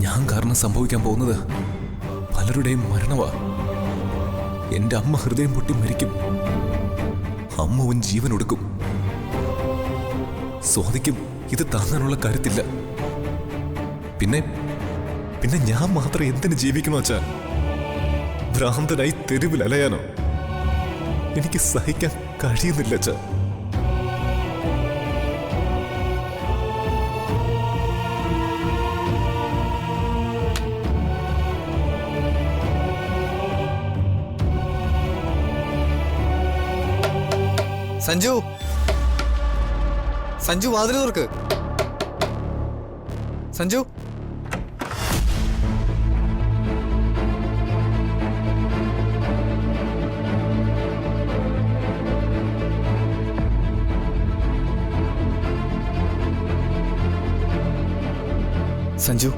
ഞാൻ കാരണം സംഭവിക്കാൻ പോകുന്നത് പലരുടെയും മരണമാ. എന്റെ അമ്മ ഹൃദയം പൊട്ടി മരിക്കും, അമ്മുവും ജീവൻ ഒടുക്കും. സ്വാതിക്കും ഇത് താങ്ങാനുള്ള കരുത്തില്ല. പിന്നെ പിന്നെ ഞാൻ മാത്രം എന്തിനു ജീവിക്കണോ അച്ഛാ? ഭ്രാന്തനായി തെരുവിൽ അലയാനോ? എനിക്ക് സഹിക്കാൻ കഴിയുന്നില്ല അച്ഛാ. സഞ്ജു, സഞ്ജു വാതിൽ തുറക്ക്. സഞ്ജു, സഞ്ജു,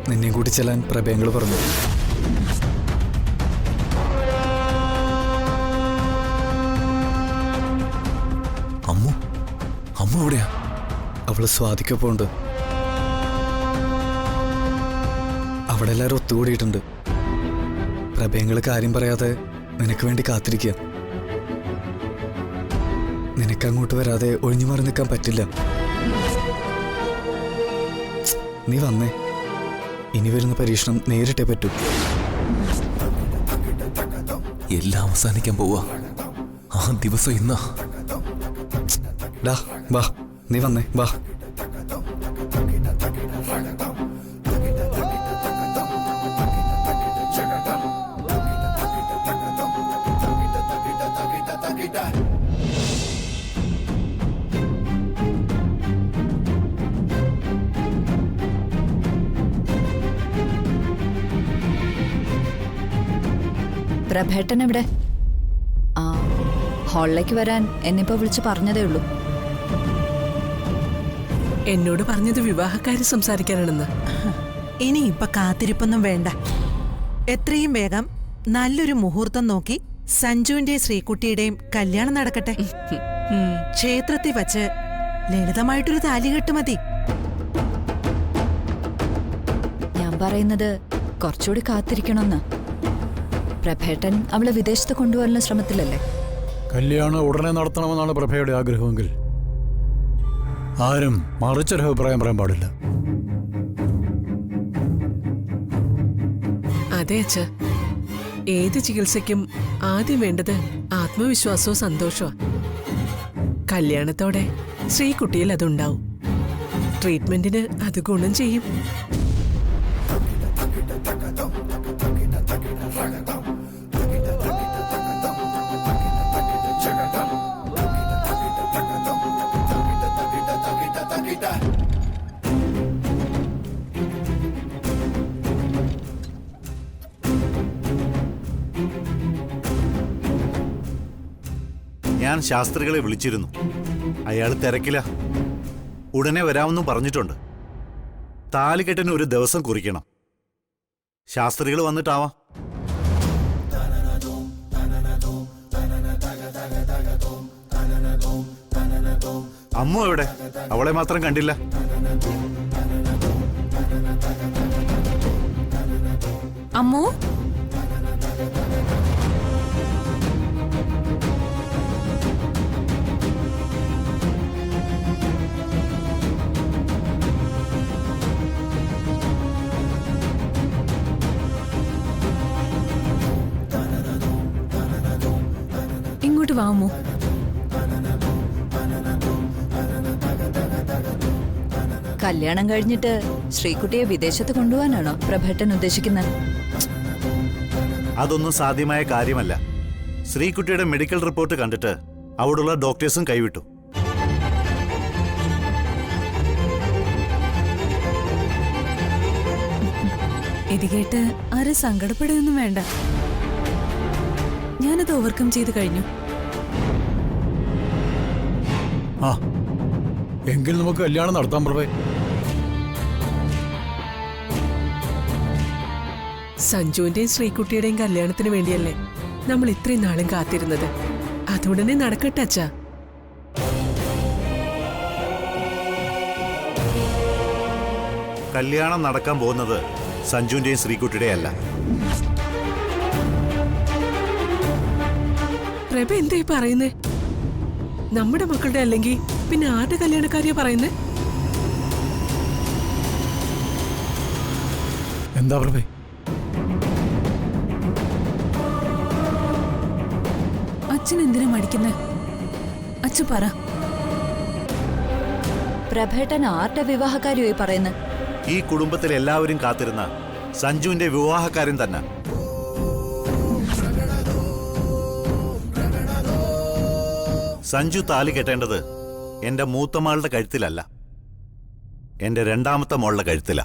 നിന്നെ കൂട്ടി ചെല്ലാൻ പ്രഭയങ്ങൾ പറഞ്ഞു. അമ്മ എവിടെയാ? അവള് സ്വാതിക്കൊപ്പമുണ്ട്. അവിടെ എല്ലാവരും ഒത്തുകൂടിയിട്ടുണ്ട്. പ്രഭയങ്ങള് കാര്യം പറയാതെ നിനക്ക് വേണ്ടി കാത്തിരിക്കുക. നിനക്കങ്ങോട്ട് വരാതെ ഒഴിഞ്ഞു മാറി നിൽക്കാൻ പറ്റില്ല. നീ വന്നേ. ഇനി വരുന്ന പരീക്ഷണം നേരിട്ടേ പറ്റൂ. എല്ലാം അവസാനിക്കാൻ പോവാ. ആ ദിവസം ഇന്നാ. ഡാ വാ, നീ വന്നേ, വാ. പ്രഭേട്ടൻ എവിടെ? ആ, ഹാളിലേക്ക് വരാൻ എന്നിപ്പോ വിളിച്ച് പറഞ്ഞതേ ഉള്ളൂ. എന്നോട് പറഞ്ഞത് വിവാഹക്കാരി സംസാരിക്കാനാണെന്ന്. ഇനി ഇപ്പൊ കാത്തിരിപ്പൊന്നും വേണ്ട. എത്രയും വേഗം നല്ലൊരു മുഹൂർത്തം നോക്കി സഞ്ജുവിന്റെയും ശ്രീകുട്ടിയുടെയും കല്യാണം നടക്കട്ടെ. ക്ഷേത്രത്തിൽ വച്ച് ലളിതമായിട്ടൊരു താലികെട്ട് മതി. ഞാൻ പറയുന്നത് കുറച്ചുകൂടി കാത്തിരിക്കണമെന്ന്. പ്രഭേട്ടൻ അവളെ വിദേശത്ത് കൊണ്ടുവരാനുള്ള ശ്രമത്തിലല്ലേ? കല്യാണം ഉടനെ നടത്തണമെന്നാണ് പ്രഭയുടെ ആഗ്രഹമെങ്കിൽ ആരും മറിച്ചൊരു അഭിപ്രായം പറയാൻ പാടില്ല. അതെ അച്ഛ, ഏത് ചികിത്സയ്ക്കും ആദ്യം വേണ്ടത് ആത്മവിശ്വാസവും സന്തോഷവും. കല്യാണത്തോടെ ശ്രീകുട്ടിയിൽ അതുണ്ടാവും. ട്രീറ്റ്മെന്റിന് അത് ഗുണം ചെയ്യും. ഞാൻ ശാസ്ത്രികളെ വിളിച്ചിരുന്നു. അയാൾ തിരക്കില്ല. ഉടനെ വരാമെന്നും പറഞ്ഞിട്ടുണ്ട്. താലികെട്ടിന് ഒരു ദിവസം കുറിക്കണം. ശാസ്ത്രികൾ വന്നിട്ടാവാം. അമ്മു എവിടെ? അവളെ മാത്രം കണ്ടില്ല. അമ്മു, ഇങ്ങോട്ട് വാമോ. കല്യാണം കഴിഞ്ഞിട്ട് ശ്രീകുട്ടിയെ വിദേശത്ത് കൊണ്ടുപോകാനാണോ പ്രഭേട്ടൻ ഉദ്ദേശിക്കുന്നത്? അതൊന്നും സാധ്യമായ കാര്യമല്ല. ശ്രീകുട്ടിയുടെ മെഡിക്കൽ റിപ്പോർട്ട് കണ്ടിട്ട് അവിടുള്ള ഡോക്ടേഴ്സും കൈവിട്ടു. ഇത് കേട്ട് ആരും സങ്കടപ്പെടുകയൊന്നും വേണ്ട. ഞാനത് ഓവർകം ചെയ്ത് കഴിഞ്ഞു. ആ, എങ്കിൽ നമുക്ക് കല്യാണം നടത്താം പ്രഭേ. സഞ്ജുവിന്റെയും ശ്രീകുട്ടിയുടെയും കല്യാണത്തിന് വേണ്ടിയല്ലേ നമ്മൾ ഇത്രയും നാളും കാത്തിരുന്നത്. അതുടനെ നടക്കട്ടെ അച്ഛാ. കല്യാണം നടക്കാൻ പോകുന്നത് സഞ്ജുവിന്റെയും ശ്രീകുട്ടിയുടെയും അല്ല. പ്രഭ എന്തായി പറയുന്നേ? നമ്മുടെ മക്കളുടെ അല്ലെങ്കിൽ പിന്നെ ആരുടെ കല്യാണക്കാരിയാ പറയുന്നേ? എന്താ പ്രഭേ? അച്ഛൻ എന്തിനാ മടിക്കുന്നേ? അച്ഛൻ പറ. പ്രഭേട്ടൻ ആരുടെ വിവാഹക്കാരിയായി പറയുന്നത്? ഈ കുടുംബത്തിൽ എല്ലാവരും കാത്തിരുന്ന സഞ്ജുവിന്റെ വിവാഹക്കാരൻ തന്നെ. സഞ്ജു താലി കെട്ടേണ്ടത് എന്റെ മൂത്തമാളുടെ കഴുത്തിലല്ല, എന്റെ രണ്ടാമത്തെ മോളുടെ കഴുത്തില.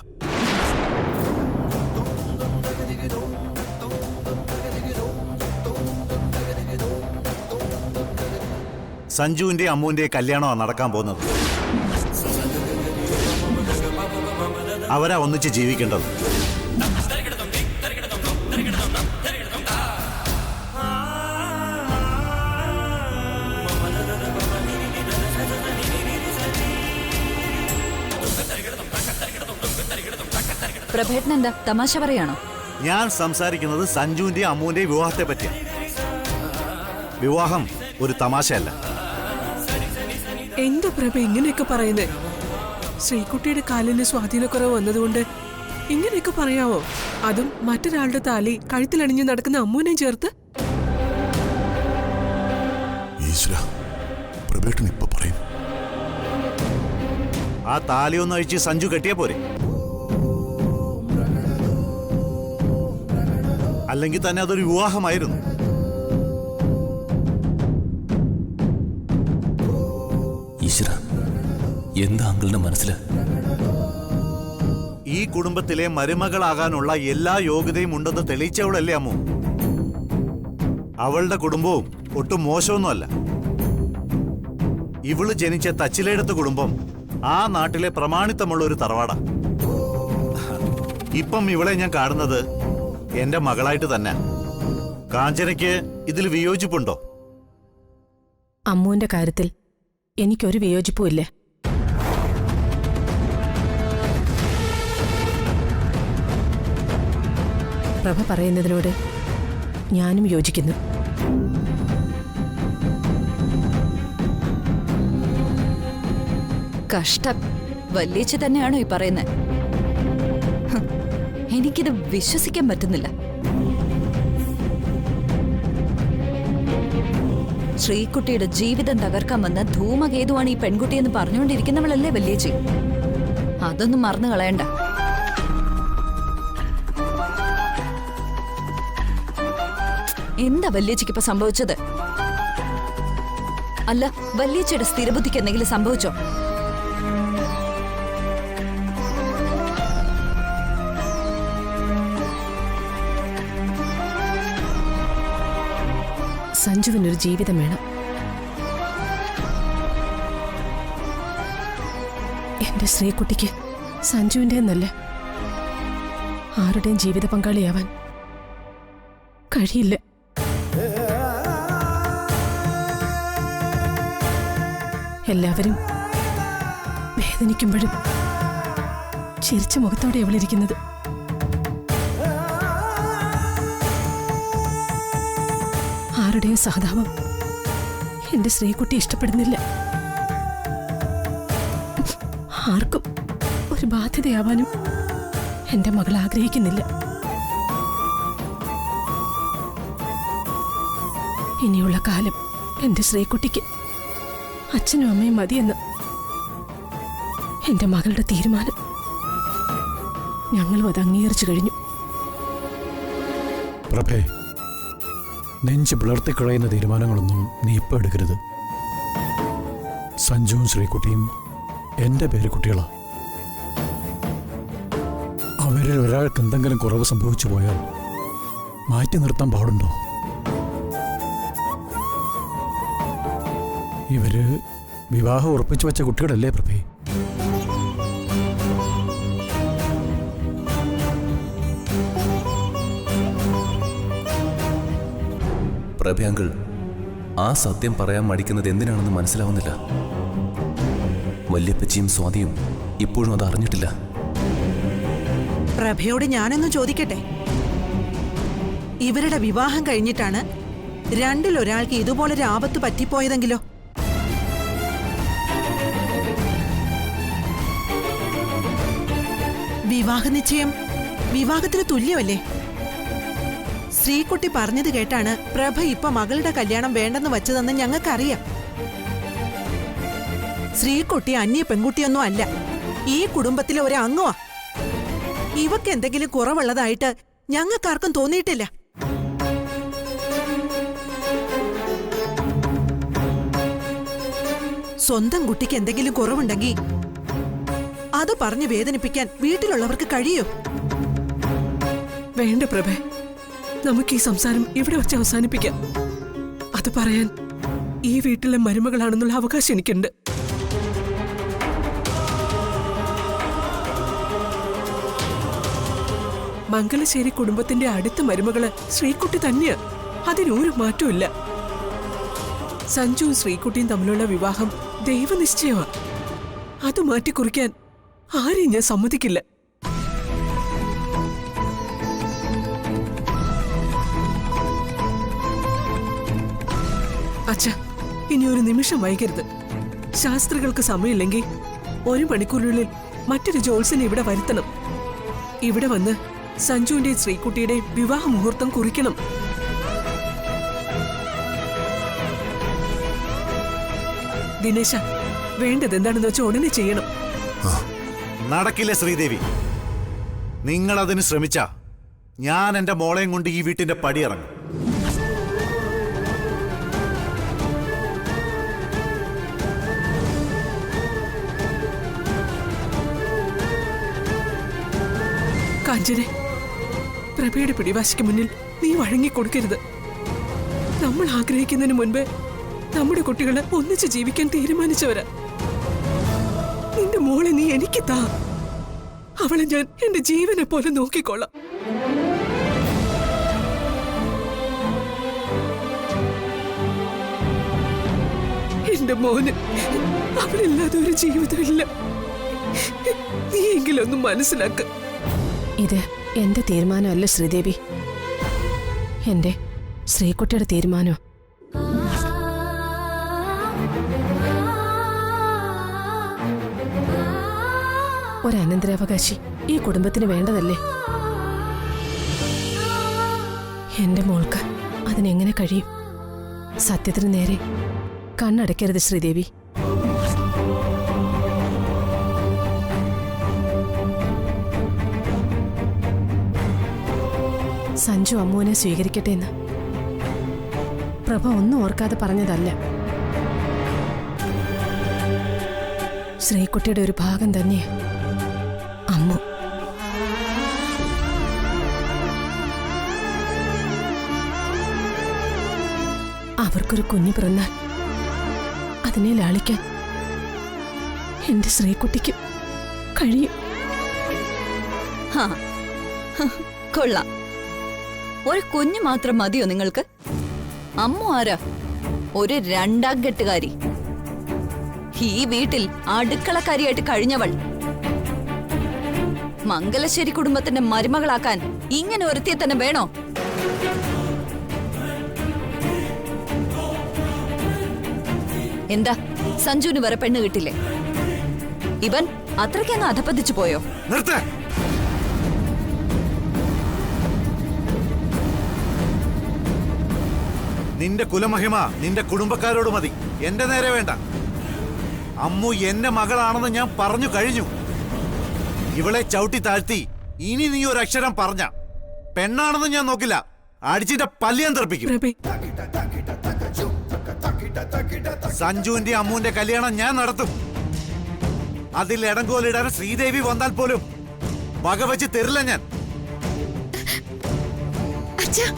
സഞ്ജുവിന്റെ അമ്മുവിന്റെ കല്യാണമാണ് നടക്കാൻ പോകുന്നത്. അവരാ ഒന്നിച്ച് ജീവിക്കേണ്ടത്. പ്രഭേട്ടൻ എന്താ തമാശ പറയാണോ? ഞാൻ സംസാരിക്കുന്നത് സഞ്ജുവിന്റെയും അമ്മുവിന്റെയും വിവാഹത്തെ പറ്റിയാണ്. വിവാഹം ഒരു തമാശയല്ല. എന്താ പ്രഭ ഇങ്ങനെയൊക്കെ പറയുന്നേ? ശ്രീകുട്ടിയുടെ കാലിന് സ്വാധീനക്കുറവ് വന്നതുകൊണ്ട് ഇങ്ങനെയൊക്കെ പറയാവോ? അതും മറ്റൊരാളുടെ താലി കഴുത്തിലണിഞ്ഞ് നടക്കുന്ന അമ്മൂനെയും ചേർത്ത്. ഈശ്വര, പ്രഭേട്ടൻ ഇപ്പൊ പറയും. ആ താലി ഒന്ന് അഴിച്ച് സഞ്ജു കെട്ടിയാ പോരെ? അല്ലെങ്കിൽ തന്നെ അതൊരു വിവാഹമായിരുന്നു. ഈശ്വര, എന്താ അങ്കിളിന്റെ മനസ്സില്? ഈ കുടുംബത്തിലെ മരുമകളാകാനുള്ള എല്ലാ യോഗ്യതയും ഉണ്ടെന്ന് തെളിയിച്ചവളല്ലേ അമ്മു. അവളുടെ കുടുംബവും ഒട്ടും മോശമൊന്നുമല്ല. ഇവള് ജനിച്ച തച്ചിലെടുത്ത കുടുംബം ആ നാട്ടിലെ പ്രമാണിത്തമുള്ള ഒരു തറവാടാ. ഇപ്പം ഇവളെ ഞാൻ കാണുന്നത് എന്റെ മകളായിട്ട് തന്നെ. കാഞ്ചനയ്ക്ക് ഇതിൽ വിയോജിപ്പുണ്ടോ? അമ്മുവിന്റെ കാര്യത്തിൽ എനിക്കൊരു വിയോജിപ്പുമില്ല. പ്രഭ പറയുന്നതിനോട് ഞാനും യോജിക്കുന്നു. കഷ്ടം. വല്യേച്ചി തന്നെയാണോ ഈ പറയുന്നത്? എനിക്കിത് വിശ്വസിക്കാൻ പറ്റുന്നില്ല. ശ്രീകുട്ടിയുടെ ജീവിതം തകർക്കാൻ വന്ന ധൂമകേതുവാണ് ഈ പെൺകുട്ടിയെന്ന് പറഞ്ഞുകൊണ്ടിരിക്കുന്നവളല്ലേ വല്യേച്ചി? അതൊന്നും മറന്നു കളയണ്ട. എന്താ വല്യേച്ചിക്ക് ഇപ്പൊ സംഭവിച്ചത്? അല്ല, വല്യേച്ചിയുടെ സ്ഥിരബുദ്ധിക്ക് എന്തെങ്കിലും സംഭവിച്ചോ? സഞ്ജുവിനൊരു ജീവിതം വേണം. എന്റെ ശ്രീകുട്ടിക്ക് സഞ്ജുവിന്റെ എന്നല്ല ആരുടെയും ജീവിത പങ്കാളിയാവാൻ കഴിയില്ല. എല്ലാവരും വേദനിക്കുമ്പോഴും ചിരിച്ച മുഖത്തോടെ അവളിരിക്കുന്നത്. ആരുടെയും സഹതാപം എന്റെ ശ്രീകുട്ടി ഇഷ്ടപ്പെടുന്നില്ല. ആർക്കും ഒരു ബാധ്യതയാവാനും എന്റെ മകൾ ആഗ്രഹിക്കുന്നില്ല. ഇനിയുള്ള കാലം എന്റെ ശ്രീകുട്ടിക്ക് അച്ഛനും അമ്മയും മതിയെന്ന് എന്റെ മകളുടെ തീരുമാനം. ഞങ്ങളും അത് അംഗീകരിച്ചു കഴിഞ്ഞു. പ്രഭേ, നെഞ്ച് പിളർത്തിക്കളയുന്ന തീരുമാനങ്ങളൊന്നും നീ ഇപ്പം എടുക്കരുത്. സഞ്ജുവും ശ്രീകുട്ടിയും എൻ്റെ പേരക്കുട്ടികളാ. അവരിൽ ഒരാൾക്ക് എന്തെങ്കിലും കുറവ് സംഭവിച്ചു പോയാൽ മാറ്റി നിർത്താൻ പാടുണ്ടോ? ഇവര് വിവാഹം ഉറപ്പിച്ചു വെച്ച കുട്ടികളല്ലേ പ്രഭേ? പ്രഭയാങ്കിൾ ആ സത്യം പറയാൻ മടിക്കുന്നത് എന്തിനാണെന്ന് മനസ്സിലാവുന്നില്ല. വല്യപ്പച്ചിയും സ്വാതിയും ഇപ്പോഴും അത് അറിഞ്ഞിട്ടില്ല. പ്രഭയോട് ഞാനൊന്ന് ചോദിക്കട്ടെ. ഇവരുടെ വിവാഹം കഴിഞ്ഞിട്ടാണ് രണ്ടിലൊരാൾക്ക് ഇതുപോലൊരു ആപത്ത് പറ്റിപ്പോയതെങ്കിലോ? വിവാഹ നിശ്ചയം വിവാഹത്തിന് തുല്യമല്ലേ? ശ്രീകുട്ടി പറഞ്ഞത് കേട്ടാണ് പ്രഭ ഇപ്പൊ മകളുടെ കല്യാണം വേണ്ടെന്ന് വച്ചതെന്ന് ഞങ്ങൾക്കറിയാം. ശ്രീകുട്ടി അന്യ പെൺകുട്ടിയൊന്നും അല്ല, ഈ കുടുംബത്തിലെ ഒരു അംഗമാ. ഇവക്ക് എന്തെങ്കിലും കുറവുള്ളതായിട്ട് ഞങ്ങൾക്കാർക്കും തോന്നിയിട്ടില്ല. സ്വന്തം കുട്ടിക്ക് എന്തെങ്കിലും കുറവുണ്ടെങ്കിൽ അത് പറഞ്ഞ് വേദനിപ്പിക്കാൻ വീട്ടിലുള്ളവർക്ക് കഴിയോ? വേണ്ട പ്രഭേ, നമുക്ക് ഈ സംസാരം ഇവിടെ വെച്ച് അവസാനിപ്പിക്കാം. അത് പറയാൻ ഈ വീട്ടിലെ മരുമകളാണെന്നുള്ള അവകാശം എനിക്കുണ്ട്. മംഗലശ്ശേരി കുടുംബത്തിന്റെ അടുത്ത മരുമകള് ശ്രീകുട്ടി തന്നെയാ. അതിനൊരു മാറ്റവും. സഞ്ജുവും ശ്രീകുട്ടിയും തമ്മിലുള്ള വിവാഹം ദൈവനിശ്ചയമാ. അത് മാറ്റിക്കുറിക്കാൻ ആരെയും ഞാൻ സമ്മതിക്കില്ല. അച്ഛാ, ഇനി ഒരു നിമിഷം വൈകരുത്. ശാസ്ത്രികൾക്ക് സമയമില്ലെങ്കിൽ 1 മണിക്കൂറിനുള്ളിൽ മറ്റൊരു ജോത്സ്യനെ ഇവിടെ വരുത്തണം. ഇവിടെ വന്ന് സഞ്ജുവിന്റെയും ശ്രീകുട്ടിയുടെയും വിവാഹ മുഹൂർത്തം കുറിക്കണം. ദിനേശ, വേണ്ടത് എന്താണെന്ന് വെച്ചാൽ ഉടനെ ചെയ്യണം. നടക്കില്ല ശ്രീദേവി. നിങ്ങൾ അതിന് ശ്രമിച്ച ഞാൻ എന്റെ മോളെയും കൊണ്ട് ഈ വീട്ടിന്റെ പടിയിറങ്ങും. കാഞ്ചനെ, പ്രഭയുടെ പിടിവാശിക്ക് മുന്നിൽ നീ വഴങ്ങിക്കൊടുക്കരുത്. നമ്മൾ ആഗ്രഹിക്കുന്നതിന് മുൻപ് നമ്മുടെ കുട്ടികളെ ഒന്നിച്ച് ജീവിക്കാൻ തീരുമാനിച്ചവരാ. നിന്റെ മോളെ നീ എനിക്ക് താ. അവളെ ഞാൻ എന്റെ ജീവനെ പോലെ നോക്കിക്കൊള്ളാം. എന്റെ മോന് അവളില്ലാതെ ഒരു ജീവിതമില്ല. നീയെങ്കിലും ഒന്ന് മനസ്സിലാക്ക. ഇത് എന്റെ തീരുമാനമല്ല ശ്രീദേവി, എന്റെ ശ്രീകുട്ടിയുടെ തീരുമാനം. ഒരു അനന്തരാവകാശി ഈ കുടുംബത്തിന് വേണ്ടതല്ലേ? എന്റെ മോൾക്ക് അതിനെങ്ങനെ കഴിയും? സത്യത്തിന് നേരെ കണ്ണടയ്ക്കരുത് ശ്രീദേവി. സഞ്ജു അമ്മുവിനെ സ്വീകരിക്കട്ടെ എന്ന് പ്രഭ ഒന്നും ഓർക്കാതെ പറഞ്ഞതല്ല. ശ്രീകുട്ടിയുടെ ഒരു ഭാഗം തന്നെ അമ്മു. അവർക്കൊരു കുഞ്ഞു പിറന്നാൽ അതിനെ ലാളിക്കാൻ എന്റെ ശ്രീകുട്ടിക്ക് കഴിയും. കൊള്ളാം. ഒരു കുഞ്ഞു മാത്രം മതിയോ നിങ്ങൾക്ക്? അമ്മു ആരാ? ഒരു 2ാം കെട്ടുകാരി. ഈ വീട്ടിൽ അടുക്കളക്കാരിയായിട്ട് കഴിഞ്ഞവൾ. മംഗലശ്ശേരി കുടുംബത്തിന്റെ മരുമകളാക്കാൻ ഇങ്ങനെ ഒരുത്തിയെ തന്നെ വേണോ? എന്താ, സഞ്ജുവിന് വരെ പെണ്ണ് കിട്ടില്ലേ? ഇവൻ അത്രയ്ക്കങ്ങ് അധപ്പതിച്ചു പോയോ? നിർത്ത്. നിന്റെ കുലമഹിമ നിന്റെ കുടുംബക്കാരോട് മതി, എന്റെ നേരെ വേണ്ട. അമ്മു എന്റെ മകളാണെന്ന് ഞാൻ പറഞ്ഞു കഴിഞ്ഞു. ഇവളെ ചവിട്ടി താഴ്ത്തി ഇനി നീ ഒരു അക്ഷരം പറഞ്ഞ പെണ്ണാണെന്ന് ഞാൻ നോക്കില്ല, അടിച്ചിട്ട് പല്ലിയാൻ തെറിപ്പിക്കും. സഞ്ജുവിന്റെ അമ്മുവിന്റെ കല്യാണം ഞാൻ നടത്തും. അതിൽ ഇടങ്കോലിടാൻ ശ്രീദേവി വന്നാൽ പോലും വകവെച്ച് തരില്ല ഞാൻ. അച്ഛൻ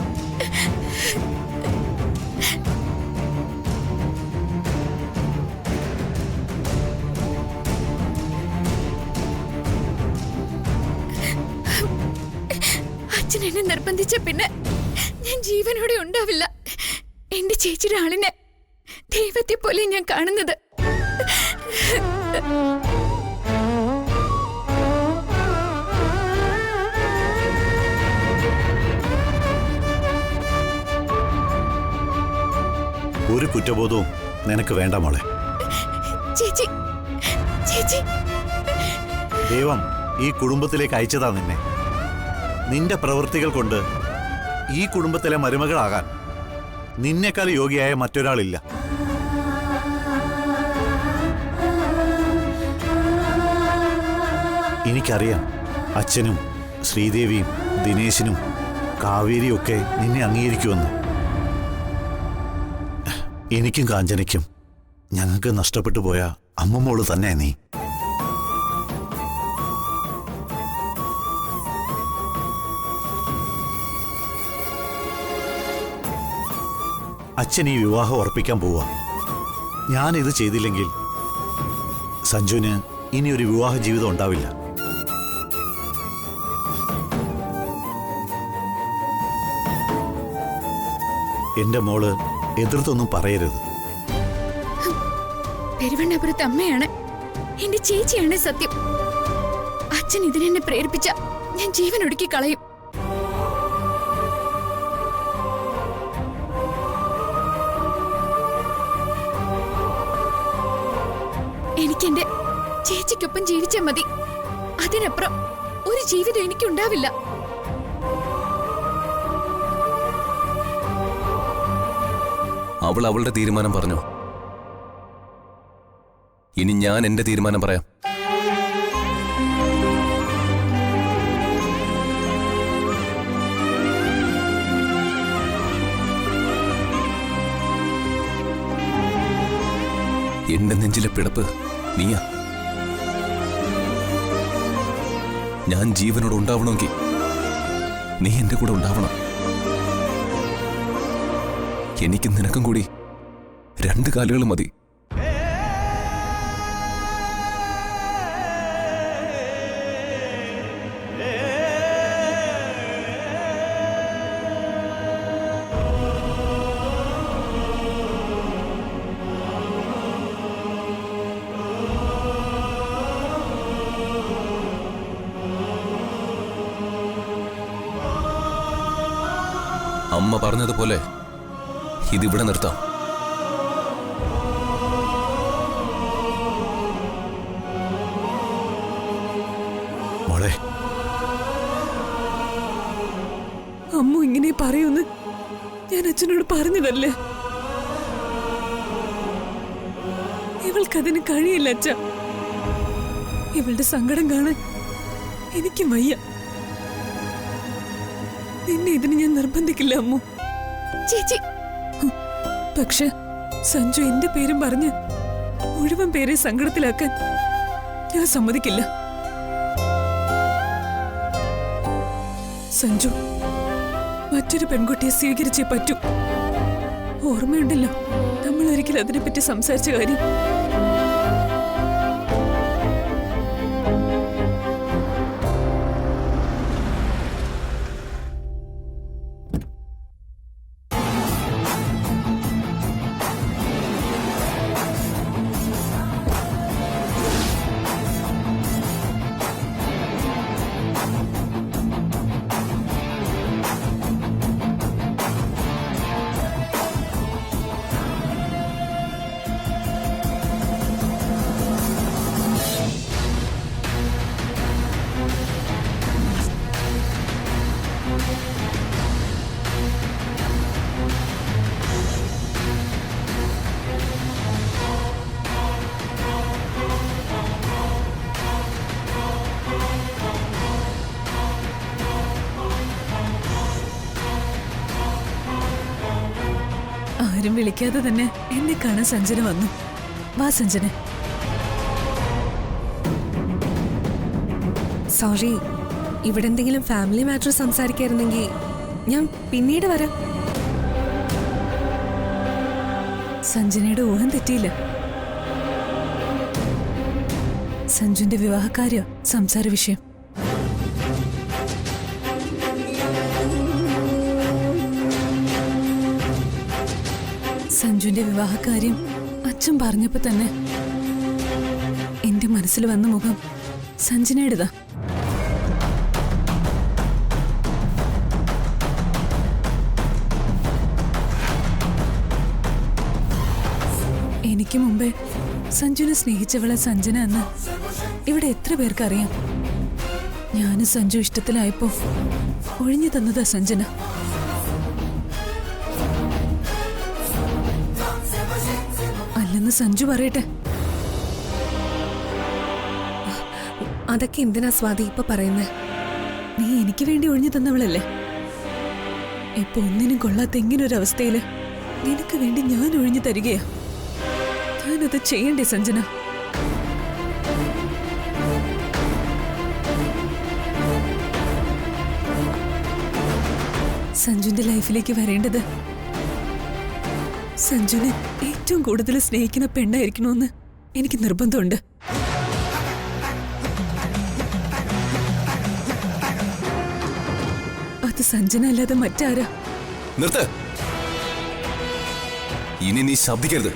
എന്നെ നിർബന്ധിച്ച പിന്നെ ഞാൻ ജീവനോടെ ഉണ്ടാവില്ല. എന്റെ ചേച്ചിയുടെ ആളിനെ ദൈവത്തെ പോലെ ഞാൻ കാണുന്നത്. ഒരു കുറ്റബോധവും നിനക്ക് വേണ്ട മോളെ. ചേച്ചി ചേച്ചി ദൈവം ഈ കുടുംബത്തിലേക്ക് അയച്ചതാ നിന്നെ. നിന്റെ പ്രവൃത്തികൾ കൊണ്ട് ഈ കുടുംബത്തിലെ മരുമകളാകാൻ നിന്നേക്കാൾ യോഗ്യയായ മറ്റൊരാളില്ല. എനിക്കറിയാം, അച്ഛനും ശ്രീദേവിയും ദിനേശിനും കാവേരിയും ഒക്കെ നിന്നെ അംഗീകരിക്കുമെന്ന്. എനിക്കും കാഞ്ചനയ്ക്കും ഞങ്ങൾക്ക് നഷ്ടപ്പെട്ടു പോയ അമ്മമ്മോള് തന്നെ നീ. അച്ഛൻ ഈ വിവാഹം ഉറപ്പിക്കാൻ പോവാ. ഞാനിത് ചെയ്തില്ലെങ്കിൽ സഞ്ജുവിന് ഇനിയൊരു വിവാഹ ജീവിതം ഉണ്ടാവില്ല. എന്റെ മോള് എതിർത്തൊന്നും പറയരുത്. പെരുവണ്ണാപുരത്തെ അമ്മയാണ്, എന്റെ ചേച്ചിയാണ് സത്യം. അച്ഛൻ ഇതിനെന്നെ പ്രേരിപ്പിച്ച ഞാൻ ജീവൻ ഒടുക്കി കളയും. എനിക്കെന്റെ ചേച്ചിക്കൊപ്പം ജീവിച്ചാൽ മതി. അതിനപ്പുറം ഒരു ജീവിതം എനിക്കുണ്ടാവില്ല. അവൾ അവളുടെ തീരുമാനം പറഞ്ഞു. ഇനി ഞാൻ എന്റെ തീരുമാനം പറയാം. എന്റെ നെഞ്ചിലെ പിടപ്പ് നീയാ. ഞാൻ ജീവനോട് ഉണ്ടാവണമെങ്കിൽ നീ എന്റെ കൂടെ ഉണ്ടാവണം. എനിക്ക് നിനക്കും കൂടി 2 കാലുകൾ മതി. അമ്മ പറഞ്ഞതുപോലെ ഇതിവിടെ നിർത്താം. മോളെ, അമ്മു ഇങ്ങനെ പറയൂന്ന് ഞാൻ അച്ഛനോട് പറഞ്ഞതല്ലേ. ഇവൾക്കതിന് കഴിയില്ല അച്ഛ. ഇവളുടെ സങ്കടം കാണാൻ എനിക്ക് വയ്യ. നിന്നെ ഇതിന് ഞാൻ നിർബന്ധിക്കില്ല അമ്മു. ചേച്ചി പക്ഷെ സഞ്ജു എന്റെ പേരും പറഞ്ഞ് മുഴുവൻ പേരെ സങ്കടത്തിലാക്കാൻ ഞാൻ സമ്മതിക്കില്ല. സഞ്ജു മറ്റൊരു പെൺകുട്ടിയെ സ്വീകരിച്ചേ പറ്റൂ. ഓർമ്മയുണ്ടല്ലോ നമ്മൾ ഒരിക്കലും അതിനെപ്പറ്റി സംസാരിച്ച കാര്യം. ആരും വിളിക്കാതെ തന്നെ എന്നെ കാണാൻ സഞ്ജന വന്നു. വാ സഞ്ജന. സോറി, ഇവിടെ എന്തെങ്കിലും ഫാമിലി മാറ്റർ സംസാരിക്കായിരുന്നെങ്കിൽ ഞാൻ പിന്നീട് വരാം. സഞ്ജനയുടെ ഊഹം തെറ്റിയില്ല. സഞ്ജുന്റെ വിവാഹക്കാര്യ സംസാര വിഷയം. സഞ്ജുന്റെ വിവാഹക്കാര്യം അച്ഛൻ പറഞ്ഞപ്പോ തന്നെ എന്റെ മനസ്സിൽ വന്ന മുഖം സഞ്ജനയുടേതാ. എനിക്ക് മുമ്പേ സഞ്ജുവിനെ സ്നേഹിച്ചവളെ സഞ്ജന എന്ന് ഇവിടെ എത്ര പേർക്കറിയാം. ഞാനും സഞ്ജു ഇഷ്ടത്തിലായപ്പോ ഒഴിഞ്ഞു തന്നതാ സഞ്ജന. അല്ലെന്ന് സഞ്ജു പറയട്ടെ. അതൊക്കെ എന്തിനാ സ്വാതി ഇപ്പൊ പറയുന്നേ? നീ എനിക്ക് വേണ്ടി ഒഴിഞ്ഞു തന്നവളല്ലേ. ഇപ്പൊ ഒന്നിനും കൊള്ളാത്ത ഇങ്ങനൊരവസ്ഥയില് നിനക്ക് വേണ്ടി ഞാൻ ഒഴിഞ്ഞു തരികയാ. ഞാനത് ചെയ്യണ്ടേ സഞ്ജന? സഞ്ജുവിന്റെ ലൈഫിലേക്ക് വരേണ്ടത് സഞ്ജുവിനെ ഏറ്റവും കൂടുതൽ സ്നേഹിക്കുന്ന പെണ്ണായിരിക്കണമെന്ന് എനിക്ക് നിർബന്ധമുണ്ട്. അത് സഞ്ജന അല്ലാതെ മറ്റാരാ? നിർത്ത്. ഇനി നീ ശബ്ദിക്കരുത്.